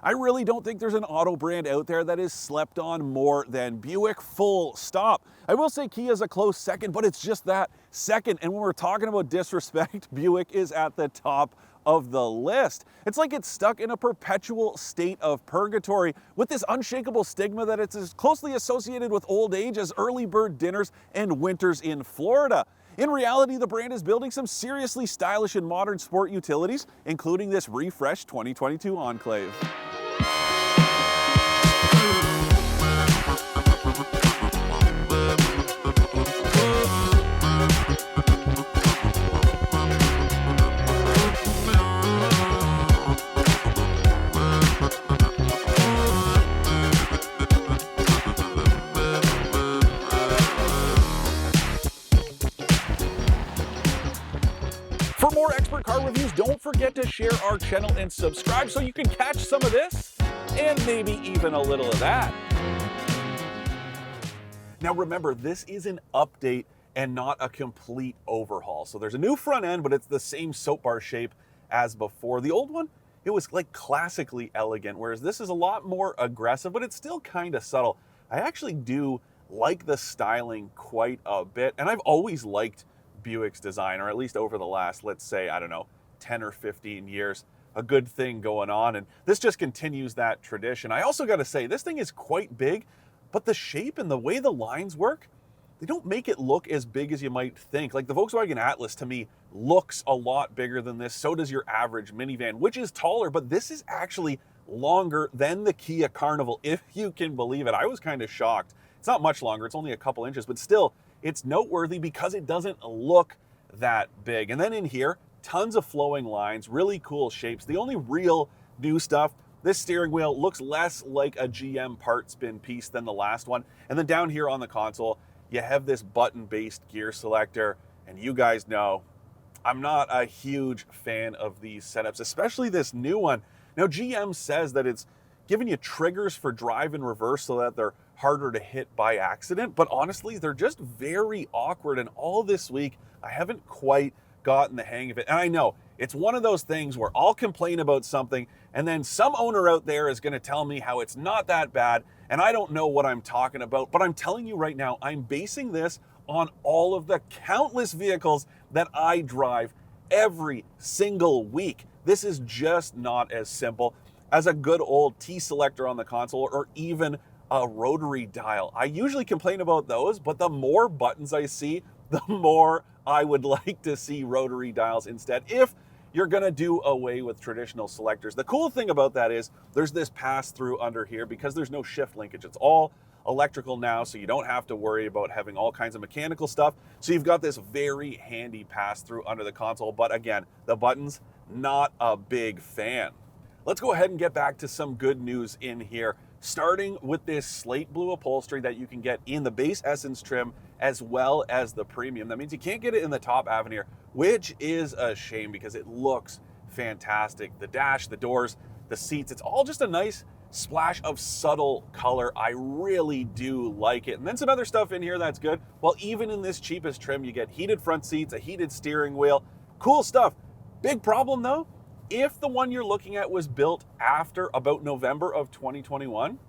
I really don't think there's an auto brand out there that is slept on more than Buick, full stop. I will say Kia's a close second, but it's just that second. And when we're talking about disrespect, Buick is at the top of the list. It's like it's stuck in a perpetual state of purgatory with this unshakable stigma that it's as closely associated with old age as early bird dinners and winters in Florida. In reality, the brand is building some seriously stylish and modern sport utilities, including this refreshed 2022 Enclave. For more expert car reviews, don't forget to share our channel and subscribe so you can catch some of this and maybe even a little of that. Now remember, this is an update and not a complete overhaul. So there's a new front end, but it's the same soap bar shape as before. The old one, it was like classically elegant, whereas this is a lot more aggressive, but it's still kind of subtle. I actually do like the styling quite a bit, and I've always liked Buick's design, or at least over the last, let's say, I don't know, 10 or 15 years, a good thing going on. And this just continues that tradition. I also got to say, this thing is quite big, but the shape and the way the lines work, they don't make it look as big as you might think. Like the Volkswagen Atlas to me looks a lot bigger than this. So does your average minivan, which is taller, but this is actually longer than the Kia Carnival, if you can believe it. I was kind of shocked. It's not much longer, it's only a couple inches, but still, it's noteworthy because it doesn't look that big. And then in here, tons of flowing lines, really cool shapes. The only real new stuff, this steering wheel looks less like a GM part spin piece than the last one. And then down here on the console, you have this button-based gear selector. And you guys know, I'm not a huge fan of these setups, especially this new one. Now, GM says that it's giving you triggers for drive and reverse so that they're harder to hit by accident, but honestly, they're just very awkward. And all this week, I haven't quite gotten the hang of it. And I know it's one of those things where I'll complain about something and then some owner out there is going to tell me how it's not that bad. And I don't know what I'm talking about, but I'm telling you right now, I'm basing this on all of the countless vehicles that I drive every single week. This is just not as simple as a good old T selector on the console or even a rotary dial. I usually complain about those, but the more buttons I see, the more I would like to see rotary dials instead, if you're gonna do away with traditional selectors. The cool thing about that is there's this pass through under here because there's no shift linkage. It's all electrical now, so you don't have to worry about having all kinds of mechanical stuff. So you've got this very handy pass through under the console, but again, the buttons, not a big fan. Let's go ahead and get back to some good news in here, starting with this slate blue upholstery that you can get in the base Essence trim as well as the premium. That means you can't get it in the top Avenir, which is a shame because it looks fantastic. The dash, the doors, the seats, it's all just a nice splash of subtle color. I really do like it. And then some other stuff in here that's good. Well, even in this cheapest trim, you get heated front seats, a heated steering wheel, cool stuff. Big problem though, if the one you're looking at was built after about November of 2021,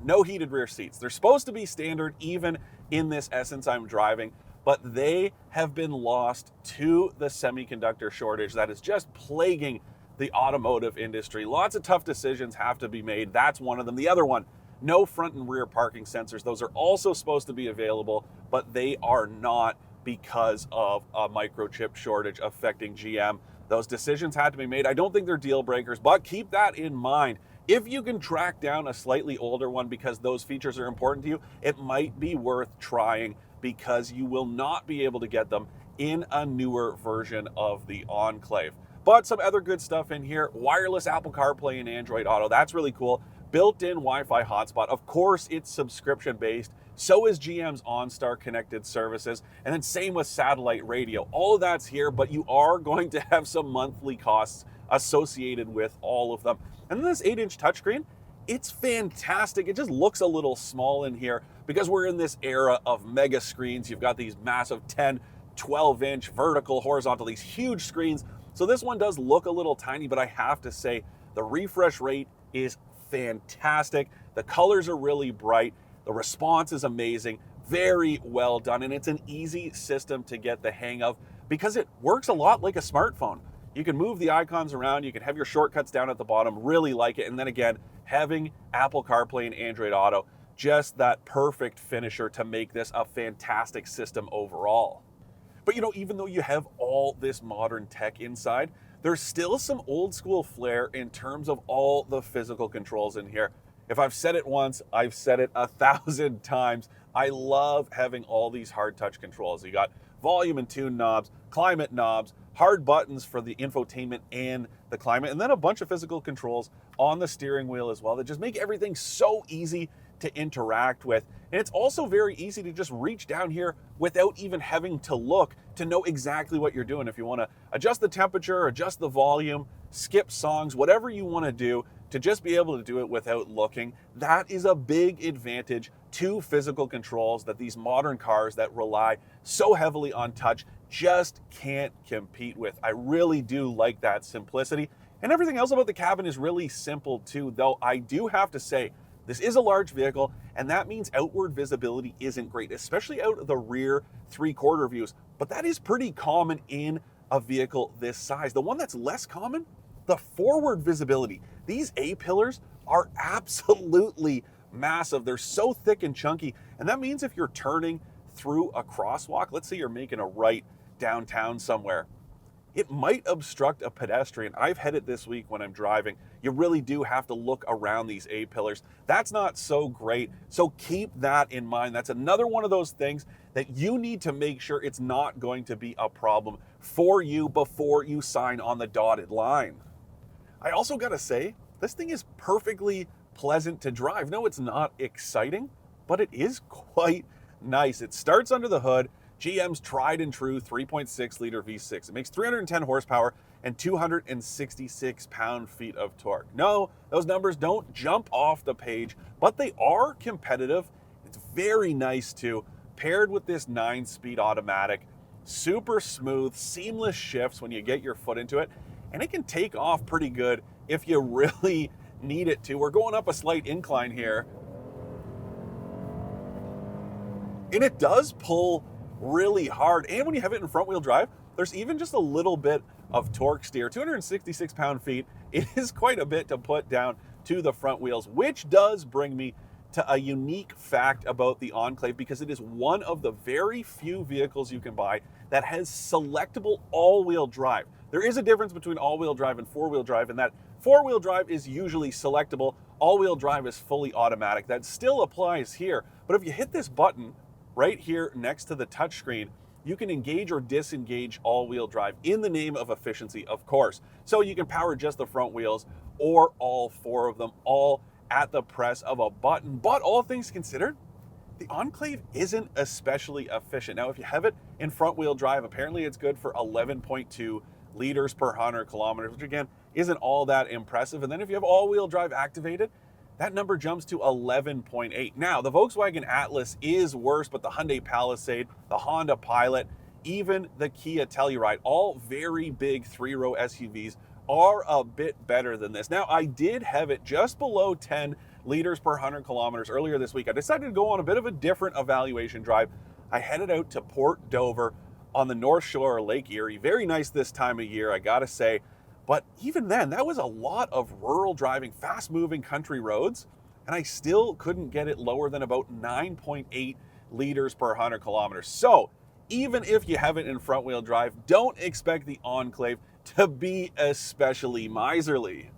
no heated rear seats. They're supposed to be standard even in this Essence I'm driving, but they have been lost to the semiconductor shortage that is just plaguing the automotive industry. Lots of tough decisions have to be made. That's one of them. The other one, no front and rear parking sensors. Those are also supposed to be available, but they are not because of a microchip shortage affecting GM. Those decisions had to be made. I don't think they're deal breakers, but keep that in mind. If you can track down a slightly older one because those features are important to you, it might be worth trying because you will not be able to get them in a newer version of the Enclave. But some other good stuff in here, wireless Apple CarPlay and Android Auto, that's really cool. Built-in Wi-Fi hotspot, of course it's subscription-based, so is GM's OnStar connected services, and then same with satellite radio. All of that's here, but you are going to have some monthly costs associated with all of them. And then this 8-inch touchscreen, it's fantastic. It just looks a little small in here because we're in this era of mega screens. You've got these massive 10, 12-inch vertical, horizontal, these huge screens. So this one does look a little tiny, but I have to say the refresh rate is fantastic. The colors are really bright. The response is amazing. Very well done. And it's an easy system to get the hang of because it works a lot like a smartphone. You can move the icons around. You can have your shortcuts down at the bottom. Really like it. And then again, having Apple CarPlay and Android Auto, just that perfect finisher to make this a fantastic system overall. But even though you have all this modern tech inside, there's still some old school flair in terms of all the physical controls in here. If I've said it once, I've said it 1,000 times. I love having all these hard touch controls. You got volume and tune knobs, climate knobs, hard buttons for the infotainment and the climate, and then a bunch of physical controls on the steering wheel as well that just make everything so easy to interact with. And it's also very easy to just reach down here without even having to look to know exactly what you're doing. If you want to adjust the temperature, adjust the volume, skip songs, whatever you want to do, to just be able to do it without looking, that is a big advantage to physical controls that these modern cars that rely so heavily on touch just can't compete with. I really do like that simplicity. And everything else about the cabin is really simple too, though I do have to say, this is a large vehicle, and that means outward visibility isn't great, especially out of the rear three-quarter views. But that is pretty common in a vehicle this size. The one that's less common, the forward visibility. These A-pillars are absolutely massive. They're so thick and chunky, and that means if you're turning through a crosswalk, let's say you're making a right downtown somewhere, it might obstruct a pedestrian. I've had it this week when I'm driving. You really do have to look around these A-pillars. That's not so great, so keep that in mind. That's another one of those things that you need to make sure it's not going to be a problem for you before you sign on the dotted line. I also gotta say, this thing is perfectly pleasant to drive. No, it's not exciting, but it is quite nice. It starts under the hood. GM's tried and true 3.6 liter V6. It makes 310 horsepower and 266 pound-feet of torque. No, those numbers don't jump off the page, but they are competitive. It's very nice too, paired with this 9-speed automatic. Super smooth, seamless shifts when you get your foot into it, and it can take off pretty good if you really need it to. We're going up a slight incline here, and it does pull really hard. And when you have it in front wheel drive, there's even just a little bit of torque steer. 266 pound-feet, it is quite a bit to put down to the front wheels, which does bring me to a unique fact about the Enclave, because it is one of the very few vehicles you can buy that has selectable all-wheel drive. There is a difference between all-wheel drive and four-wheel drive, and that four-wheel drive is usually selectable. All-wheel drive is fully automatic. That still applies here, but if you hit this button right here next to the touchscreen, you can engage or disengage all-wheel drive in the name of efficiency, of course. So you can power just the front wheels or all four of them, all at the press of a button. But all things considered, the Enclave isn't especially efficient. Now, if you have it in front-wheel drive, apparently it's good for 11.2 liters per 100 kilometers, which again, isn't all that impressive. And then if you have all-wheel drive activated, that number jumps to 11.8. Now, the Volkswagen Atlas is worse, but the Hyundai Palisade, the Honda Pilot, even the Kia Telluride, all very big three-row SUVs, are a bit better than this. Now, I did have it just below 10 liters per 100 kilometers earlier this week. I decided to go on a bit of a different evaluation drive. I headed out to Port Dover on the North Shore of Lake Erie. Very nice this time of year, I gotta say. But even then, that was a lot of rural driving, fast-moving country roads, and I still couldn't get it lower than about 9.8 liters per 100 kilometers. So even if you have it in front-wheel drive, don't expect the Enclave to be especially miserly.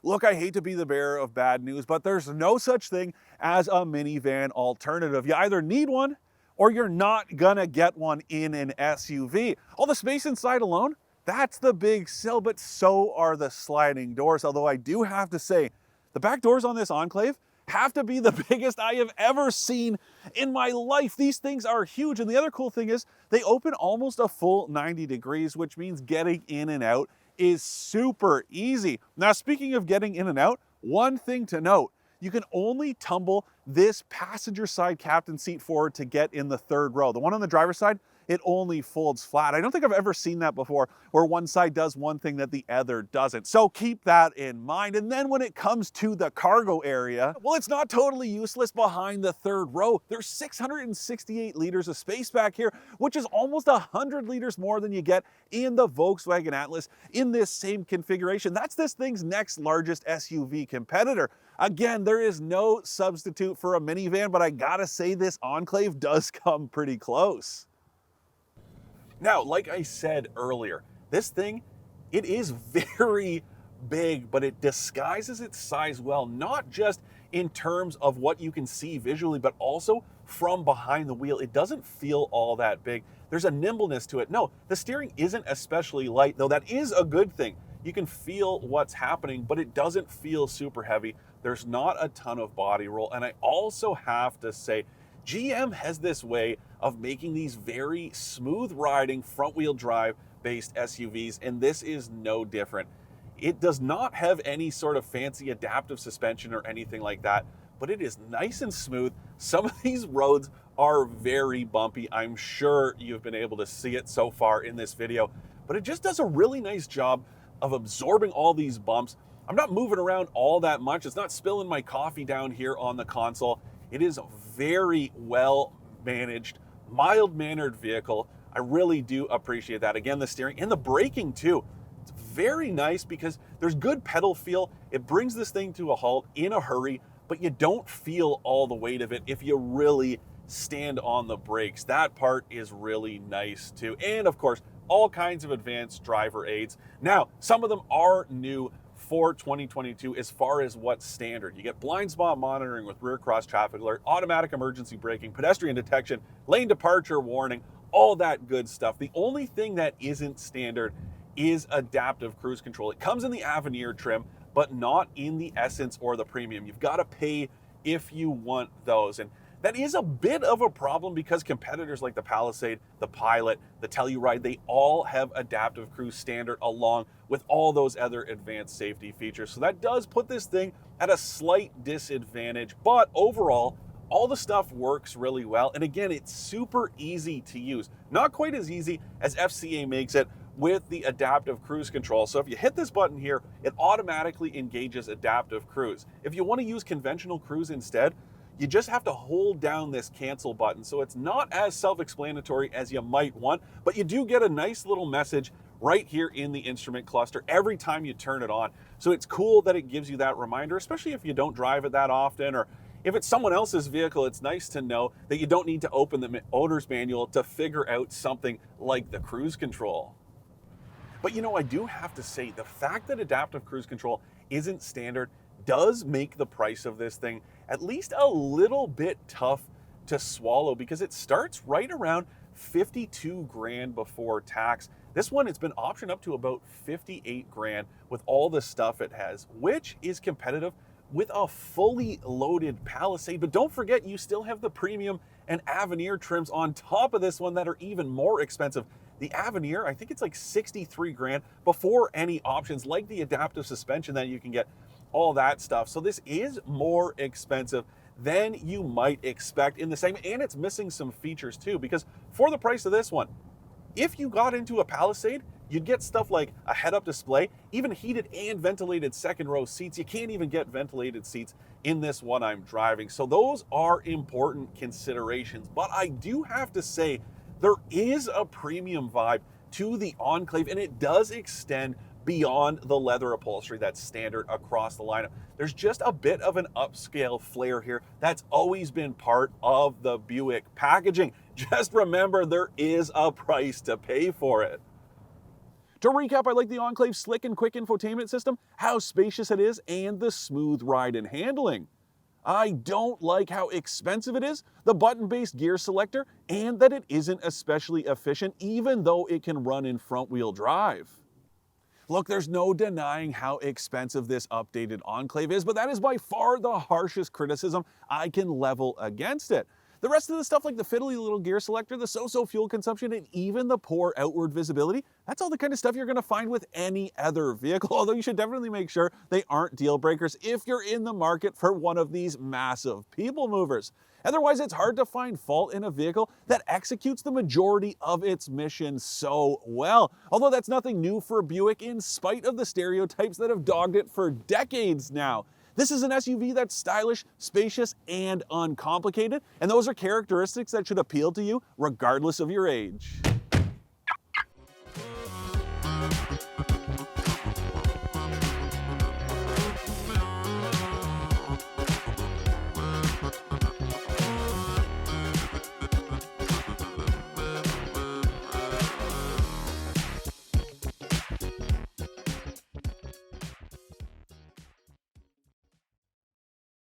Look, I hate to be the bearer of bad news, but there's no such thing as a minivan alternative. You either need one or you're not gonna get one in an SUV. All the space inside alone, that's the big sell, but so are the sliding doors. Although I do have to say, the back doors on this Enclave have to be the biggest I have ever seen in my life. These things are huge. And the other cool thing is they open almost a full 90 degrees, which means getting in and out is super easy. Now, speaking of getting in and out, one thing to note, you can only tumble this passenger side captain seat forward to get in the third row. The one on the driver's side it only folds flat. I don't think I've ever seen that before, where one side does one thing that the other doesn't. So keep that in mind. And then when it comes to the cargo area, well, it's not totally useless behind the third row. There's 668 liters of space back here, which is almost 100 liters more than you get in the Volkswagen Atlas in this same configuration. That's this thing's next largest SUV competitor. Again, there is no substitute for a minivan, but I gotta say this Enclave does come pretty close. Now, like I said earlier, this thing, it is very big, but it disguises its size well, not just in terms of what you can see visually, but also from behind the wheel. It doesn't feel all that big. There's a nimbleness to it. No, the steering isn't especially light, though that is a good thing. You can feel what's happening, but it doesn't feel super heavy. There's not a ton of body roll. And I also have to say, GM has this way of making these very smooth riding front wheel drive based SUVs, and this is no different. It does not have any sort of fancy adaptive suspension or anything like that, but it is nice and smooth. Some of these roads are very bumpy. I'm sure you've been able to see it so far in this video, but it just does a really nice job of absorbing all these bumps. I'm not moving around all that much. It's not spilling my coffee down here on the console. It is a very well managed, mild-mannered vehicle. I really do appreciate that. Again, the steering and the braking too. It's very nice because there's good pedal feel. It brings this thing to a halt in a hurry, but you don't feel all the weight of it if you really stand on the brakes. That part is really nice too. And of course, all kinds of advanced driver aids. Now, some of them are new for 2022 as far as what's standard. You get blind spot monitoring with rear cross traffic alert, automatic emergency braking, pedestrian detection, lane departure warning, all that good stuff. The only thing that isn't standard is adaptive cruise control. It comes in the Avenir trim, but not in the Essence or the Premium. You've got to pay if you want those. And that is a bit of a problem because competitors like the Palisade, the Pilot, the Telluride, they all have adaptive cruise standard along with all those other advanced safety features. So that does put this thing at a slight disadvantage, but overall, all the stuff works really well. And again, it's super easy to use. Not quite as easy as FCA makes it with the adaptive cruise control. So if you hit this button here, it automatically engages adaptive cruise. If you want to use conventional cruise instead, you just have to hold down this cancel button. So it's not as self-explanatory as you might want, but you do get a nice little message right here in the instrument cluster every time you turn it on. So it's cool that it gives you that reminder, especially if you don't drive it that often, or if it's someone else's vehicle. It's nice to know that you don't need to open the owner's manual to figure out something like the cruise control. But you know, I do have to say, the fact that adaptive cruise control isn't standard does make the price of this thing at least a little bit tough to swallow, because it starts right around 52 grand before tax. This one, it's been optioned up to about 58 grand with all the stuff it has, which is competitive with a fully loaded Palisade. But don't forget, you still have the Premium and Avenir trims on top of this one that are even more expensive. The Avenir, I think it's like 63 grand before any options like the adaptive suspension that you can get, all that stuff. So this is more expensive than you might expect in the segment, and it's missing some features too, because for the price of this one, if you got into a Palisade, you'd get stuff like a head-up display, even heated and ventilated second row seats. You can't even get ventilated seats in this one I'm driving. So those are important considerations. But I do have to say, there is a premium vibe to the Enclave, and it does extend beyond the leather upholstery that's standard across the lineup. There's just a bit of an upscale flair here that's always been part of the Buick packaging. Just remember, there is a price to pay for it. To recap, I like the Enclave's slick and quick infotainment system, how spacious it is, and the smooth ride and handling. I don't like how expensive it is, the button-based gear selector, and that it isn't especially efficient, even though it can run in front-wheel drive. Look, there's no denying how expensive this updated Enclave is, but that is by far the harshest criticism I can level against it. The rest of the stuff, like the fiddly little gear selector, the so-so fuel consumption, and even the poor outward visibility, that's all the kind of stuff you're going to find with any other vehicle, although you should definitely make sure they aren't deal breakers if you're in the market for one of these massive people movers. Otherwise, it's hard to find fault in a vehicle that executes the majority of its mission so well. Although that's nothing new for Buick, in spite of the stereotypes that have dogged it for decades now. This is an SUV that's stylish, spacious, and uncomplicated, and those are characteristics that should appeal to you regardless of your age.